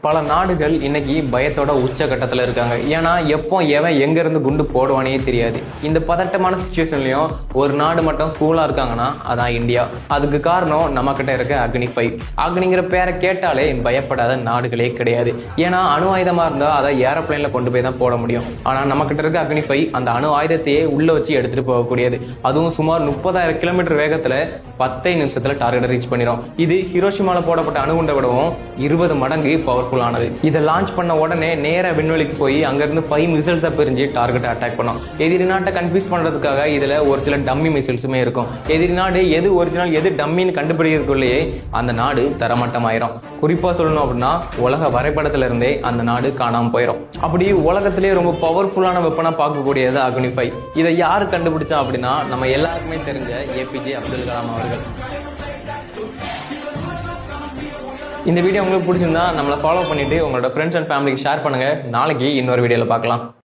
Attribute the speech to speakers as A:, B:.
A: பல நாடுகள் இன்னைக்கு பயத்தோட உச்சகட்டத்தில் இருக்காங்க. ஏன்னா எப்போ எவன் எங்க இருந்து குண்டு போடுவானே தெரியாது. இந்த பதட்டமான சுச்சுவேஷன்லயும் ஒரு நாடு மட்டும் கூலா இருக்காங்கன்னா அதான் இந்தியா. அதுக்கு காரணம் நம்ம கிட்ட இருக்க அக்னி 5. அக்னிங்கிற பேரை கேட்டாலே பயப்படாத நாடுகளே கிடையாது. ஏன்னா அணு ஆயுதமா இருந்தா அதை ஏரோப்ளைன்ல கொண்டு போய் தான் போட முடியும். ஆனா நம்ம கிட்ட இருக்க அக்னி 5 அந்த அணு ஆயுதத்தையே உள்ள வச்சு எடுத்துட்டு போகக்கூடியது. அதுவும் சுமார் 30,000 கிலோமீட்டர் வேகத்துல 10 நிமிஷத்துல டார்கெட்டை ரீச் பண்ணிடும். இது ஹிரோஷிமால போடப்பட்ட அணுகுண்டை விடவும் 20 மடங்கு பவர்ஃபுல் ஆனது. இதை லான்ச் பண்ண உடனே நேர விண்வெளிக்கு போய் அங்கிருந்து 5 மிசைல்ஸ் பிரிஞ்சு டார்கெட் அட்டாக் பண்ணும். எதிரி நாட்டை கன்ஃபியூஸ் பண்றதுக்காக இதுல ஒரு சில டம்மி மிசைல்ஸுமே இருக்கும். எதிரி நாடு எது ஒரிஜினல் எது டம்மின்னு கண்டுபிடிக்கிறதுக்குள்ளேயே அந்த நாடு தரமட்டமாயிரும். குறிப்பா சொல்லணும் அப்படின்னா உலக வரைபடத்துல இருந்தே அந்த நாடு காணாம போயிடும். அப்படி உலகத்திலேயே ரொம்ப பவர்ஃபுல்லான வெப்பனா பார்க்கக்கூடியது அக்னி 5. இதை யாரு கண்டுபிடிச்சா அப்படின்னா நம்ம எல்லாருக்குமே தெரிஞ்ச ஏபிஜே அப்துல் கலாம் அவர்கள். இந்த வீடியோ உங்களுக்கு பிடிச்சிருந்தா நம்மளை ஃபாலோ பண்ணிட்டு உங்களோட ஃப்ரெண்ட்ஸ் அண்ட் ஃபேமிலிக்கு ஷேர் பண்ணுங்க. நாளைக்கு இன்னொரு வீடியோல பார்க்கலாம்.